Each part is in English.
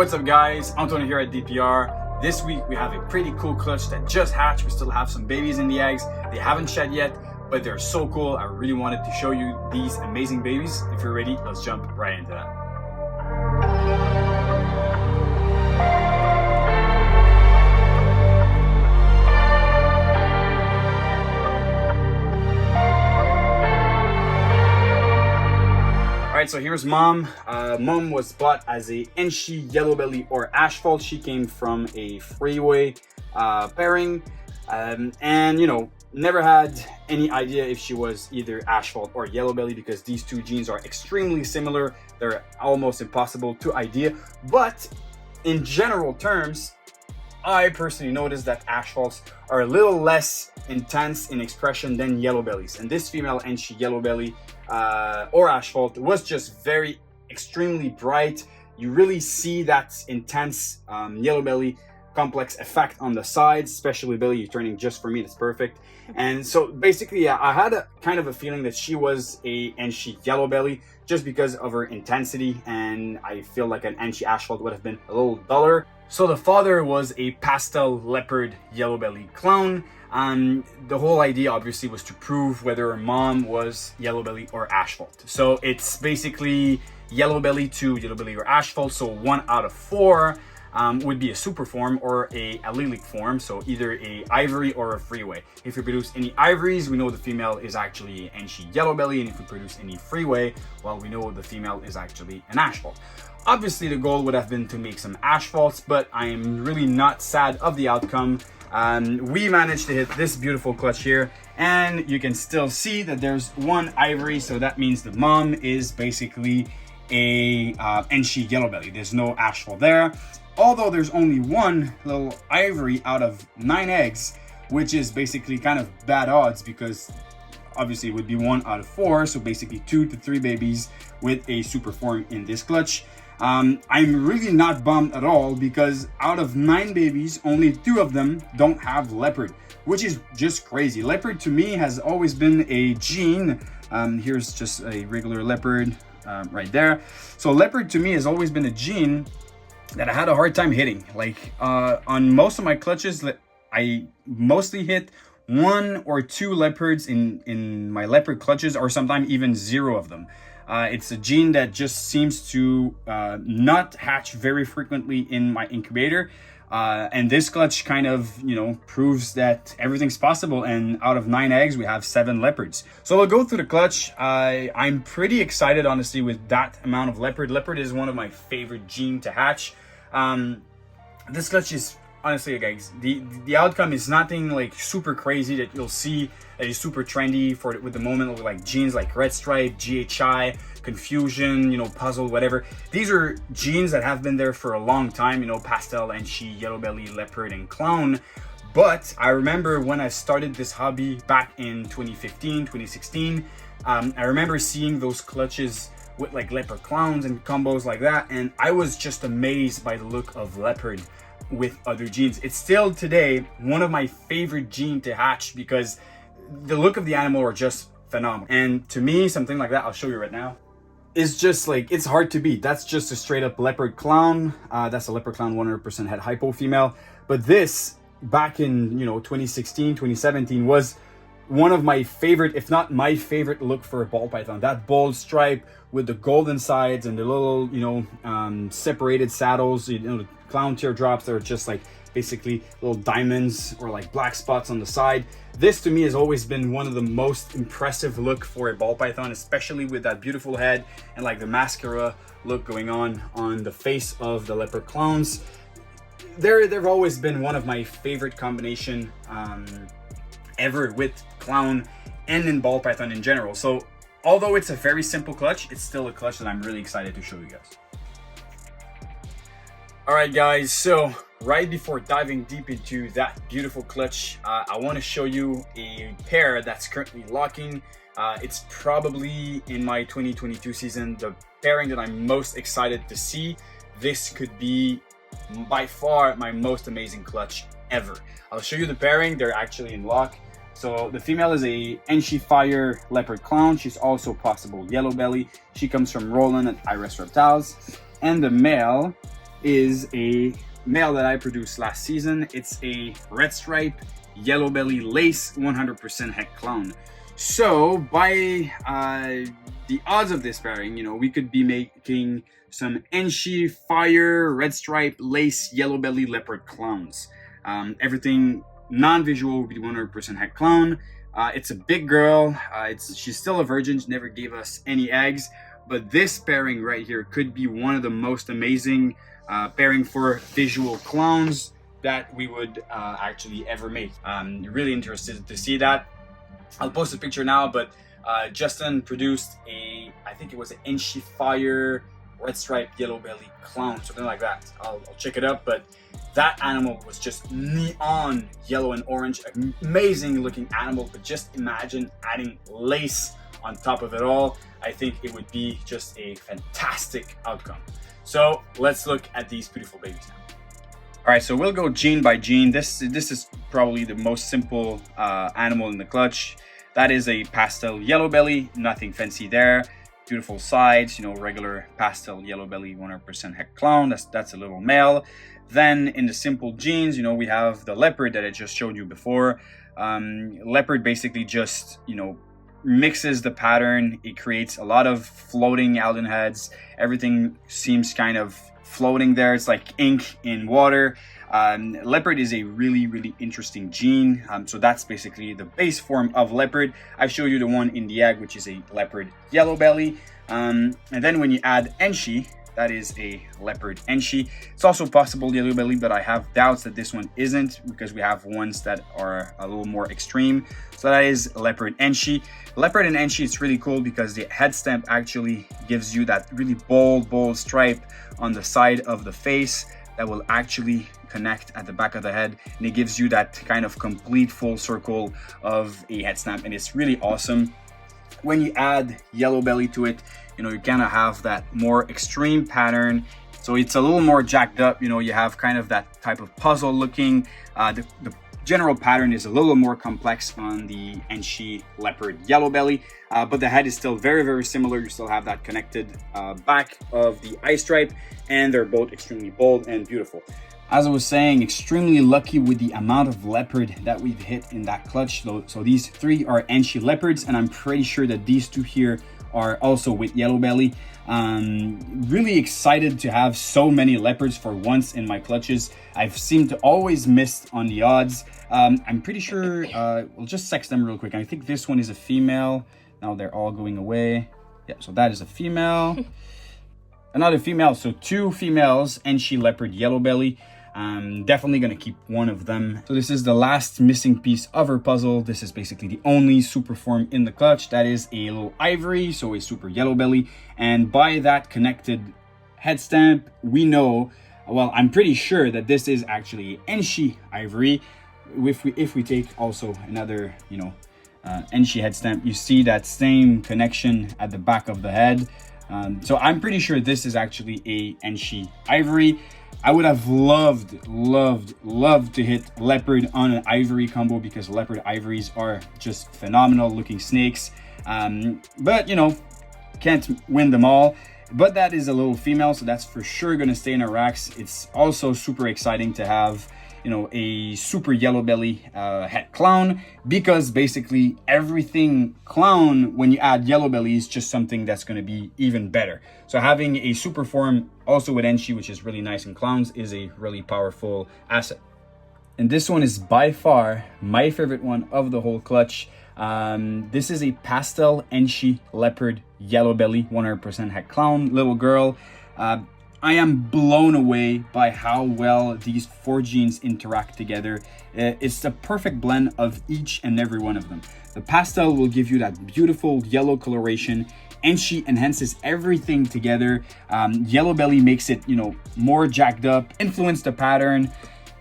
What's up guys, Antonio here at DPR. This week we have a pretty cool clutch that just hatched. We still have some babies in the eggs. They haven't shed yet, but they're so cool. I really wanted to show you these amazing babies. If you're ready, let's jump right into that. Alright, so here's mom. Mom was bought as a Enchi yellow belly or asphalt. She came from a freeway pairing, and you know, never had any idea if she was either asphalt or yellow belly because these two genes are extremely similar. They're almost impossible to idea, but in general terms, I personally noticed that asphalts are a little less intense in expression than yellow bellies, and this female Enchi yellow belly or asphalt was just very extremely bright. You really see that intense yellow belly complex effect on the sides, especially belly. You're turning just for me, that's perfect. And so basically, I had a kind of a feeling that she was a Enchi yellow belly just because of her intensity, and I feel like an Enchi asphalt would have been a little duller. So the father was a pastel leopard yellow belly clown. The whole idea obviously was to prove whether mom was yellow belly or asphalt. So it's basically yellow belly to yellow belly or asphalt. So 1 out of 4 would be a super form or a allelic form. So either a ivory or a freeway. If we produce any ivories, we know the female is actually an Enchi yellow belly. And if we produce any freeway, well, we know the female is actually an asphalt. Obviously, the goal would have been to make some asphalts, but I am really not sad of the outcome. We managed to hit this beautiful clutch here, and you can still see that there's one ivory, so that means the mom is basically a Enchi yellow belly. There's no asphalt there, although there's only one little ivory out of 9 eggs, which is basically kind of bad odds because obviously it would be 1 out of 4, so basically 2 to 3 babies with a super form in this clutch. I'm really not bummed at all because out of 9 babies, only 2 of them don't have leopard, which is just crazy. Leopard to me has always been a gene. Here's just a regular leopard right there. So leopard to me has always been a gene that I had a hard time hitting. Like on most of my clutches, I mostly hit 1 or 2 leopards in my leopard clutches, or sometimes even 0 of them. It's a gene that just seems to not hatch very frequently in my incubator. And this clutch kind of, you know, proves that everything's possible. And out of 9 eggs, we have 7 leopards. So we'll go through the clutch. I'm pretty excited, honestly, with that amount of leopard. Leopard is one of my favorite gene to hatch. This clutch is, honestly, guys, the outcome is nothing like super crazy that you'll see that is super trendy with the moment, like genes like red stripe, GHI, confusion, you know, puzzle, whatever. These are genes that have been there for a long time, you know, pastel, Enchi, yellow belly, leopard, and clown. But I remember when I started this hobby back in 2015, 2016, I remember seeing those clutches with like leopard clowns and combos like that, and I was just amazed by the look of leopard with other genes. It's still today one of my favorite gene to hatch because the look of the animal are just phenomenal. And to me, something like that, I'll show you right now, is just like, it's hard to beat. That's just a straight up leopard clown. That's a leopard clown 100% head hypo female. But this back in, you know, 2016, 2017 was one of my favorite, if not my favorite look for a ball python. That bold stripe with the golden sides and the little, you know, separated saddles, you know, the clown teardrops that are just like basically little diamonds or like black spots on the side. This to me has always been one of the most impressive look for a ball python, especially with that beautiful head and like the mascara look going on the face of the leopard clowns. They've always been one of my favorite combination ever with clown and in ball python in general. So although it's a very simple clutch, it's still a clutch that I'm really excited to show you guys. All right, guys, so right before diving deep into that beautiful clutch, I want to show you a pair that's currently locking. It's probably in my 2022 season the pairing that I'm most excited to see. This could be by far my most amazing clutch ever. I'll show you the pairing. They're actually in lock. So the female is a Enchi Fire Leopard Clown. She's also possible yellow belly. She comes from Roland at Reptiles. And the male is a male that I produced last season. It's a red stripe, yellow belly, lace, 100% het clown. So by the odds of this pairing, you know, we could be making some Enshi, fire, red stripe, lace, yellow belly, leopard clowns. Everything non-visual would be 100% het clown. It's a big girl. She's still a virgin. She never gave us any eggs. But this pairing right here could be one of the most amazing pairing for visual clowns that we would actually ever make. I'm really interested to see that. I'll post a picture now, but Justin produced I think it was an Enshi fire, red stripe, yellow belly clown, something like that. I'll check it up, but that animal was just neon yellow and orange, amazing looking animal. But just imagine adding lace on top of it all. I think it would be just a fantastic outcome. So let's look at these beautiful babies now. All right, so we'll go gene by gene. This is probably the most simple animal in the clutch. That is a pastel yellow belly, nothing fancy there. Beautiful sides, you know, regular pastel yellow belly, 100% het clown. That's a little male. Then in the simple genes, you know, we have the leopard that I just showed you before. Leopard basically just, you know, mixes the pattern. It creates a lot of floating Alden heads. Everything seems kind of floating there. It's like ink in water. Leopard is a really interesting gene. So that's basically the base form of leopard. I showed you the one in the egg, which is a leopard yellow belly. And then when you add Enshi, that is a leopard Enshi. It's also possible yellow belly, but I have doubts that this one isn't, because we have ones that are a little more extreme. So that is leopard Enshi. Leopard and Enshi, it's really cool because the head stamp actually gives you that really bold stripe on the side of the face that will actually connect at the back of the head, and it gives you that kind of complete full circle of a head stamp, and it's really awesome. When you add yellow belly to it, you know, you kind of have that more extreme pattern. So it's a little more jacked up, you know, you have kind of that type of puzzle looking. The general pattern is a little more complex on the Enshi leopard yellow belly, but the head is still very similar. You still have that connected back of the eye stripe, and they're both extremely bold and beautiful. As I was saying, extremely lucky with the amount of leopard that we've hit in that clutch. So these three are Enshi leopards, and I'm pretty sure that these two here are also with yellow belly. Really excited to have so many leopards for once in my clutches. I've seemed to always miss on the odds. I'm pretty sure, we'll just sex them real quick. I think this one is a female. Now they're all going away. Yeah, so that is a female. Another female, so two females, Enshi leopard yellow belly. Definitely gonna keep one of them. So this is the last missing piece of our puzzle. This is basically the only super form in the clutch. That is a little ivory, so a super yellow belly. And by that connected head stamp, we know, well, I'm pretty sure that this is actually Enshi ivory. If we take also another, you know, Enshi head stamp, you see that same connection at the back of the head. So I'm pretty sure this is actually a Enshi ivory. I would have loved to hit leopard on an ivory combo, because leopard ivories are just phenomenal looking snakes. But you know, can't win them all. But that is a little female, so that's for sure gonna stay in our racks. It's also super exciting to have, you know, a super yellow belly het clown, because basically everything clown, when you add yellow belly, is just something that's going to be even better. So having a super form also with Enshi, which is really nice in clowns, is a really powerful asset. And this one is by far my favorite one of the whole clutch. This is a pastel Enshi leopard yellow belly, 100% het clown little girl. I am blown away by how well these four genes interact together. It's the perfect blend of each and every one of them. The pastel will give you that beautiful yellow coloration. Enshi enhances everything together. Yellow belly makes it, you know, more jacked up, influence the pattern.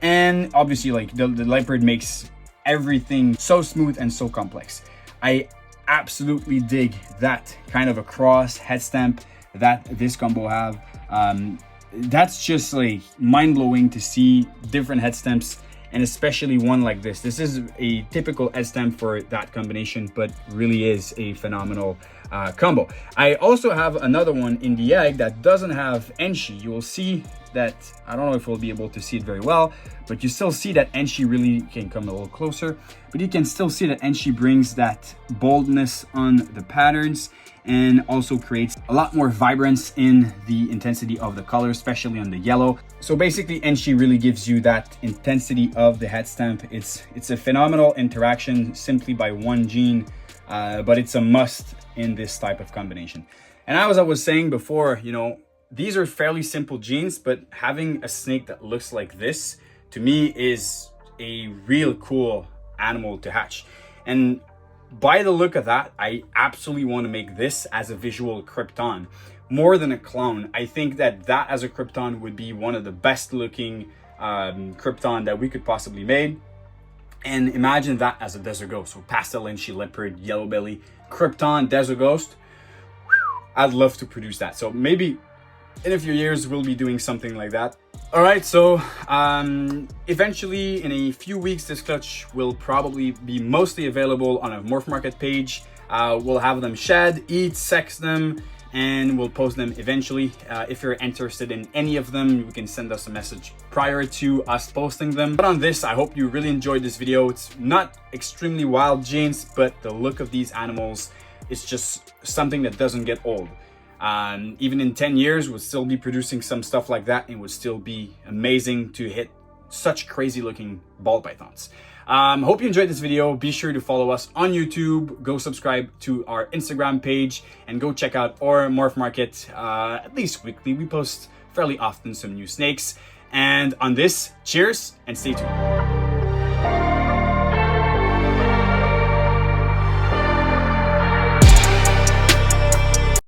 And obviously, like the leopard makes everything so smooth and so complex. I absolutely dig that kind of a cross head stamp that this combo have. That's just like mind-blowing to see different head stamps, and especially one like this. This is a typical head stamp for that combination, but really is a phenomenal combo. I also have another one in the egg that doesn't have Enshi. You will see that, I don't know if we'll be able to see it very well, but you still see that Enshi really can come a little closer, but you can still see that Enshi brings that boldness on the patterns and also creates a lot more vibrance in the intensity of the color, especially on the yellow. So basically Enshi really gives you that intensity of the head stamp. It's a phenomenal interaction simply by one gene, but it's a must in this type of combination. And as I was saying before, you know, these are fairly simple genes, but having a snake that looks like this to me is a real cool animal to hatch. And by the look of that, I absolutely want to make this as a visual Krypton more than a clown. I think that as a Krypton would be one of the best looking Krypton that we could possibly make. And imagine that as a desert ghost. So pastel Enshi, leopard, yellow belly, Krypton, desert ghost. I'd love to produce that. So maybe in a few years we'll be doing something like that. All right, so eventually in a few weeks this clutch will probably be mostly available on a morph market page. We'll have them shed, eat, sex them, and we'll post them eventually. If you're interested in any of them, you can send us a message prior to us posting them. But on this, I hope you really enjoyed this video. It's not extremely wild genes, but the look of these animals is just something that doesn't get old. Even in 10 years, we'll still be producing some stuff like that, and it would still be amazing to hit such crazy looking ball pythons. Hope you enjoyed this video. Be sure to follow us on YouTube, go subscribe to our Instagram page, and go check out our morph market at least weekly. We post fairly often some new snakes. And on this, cheers and stay tuned.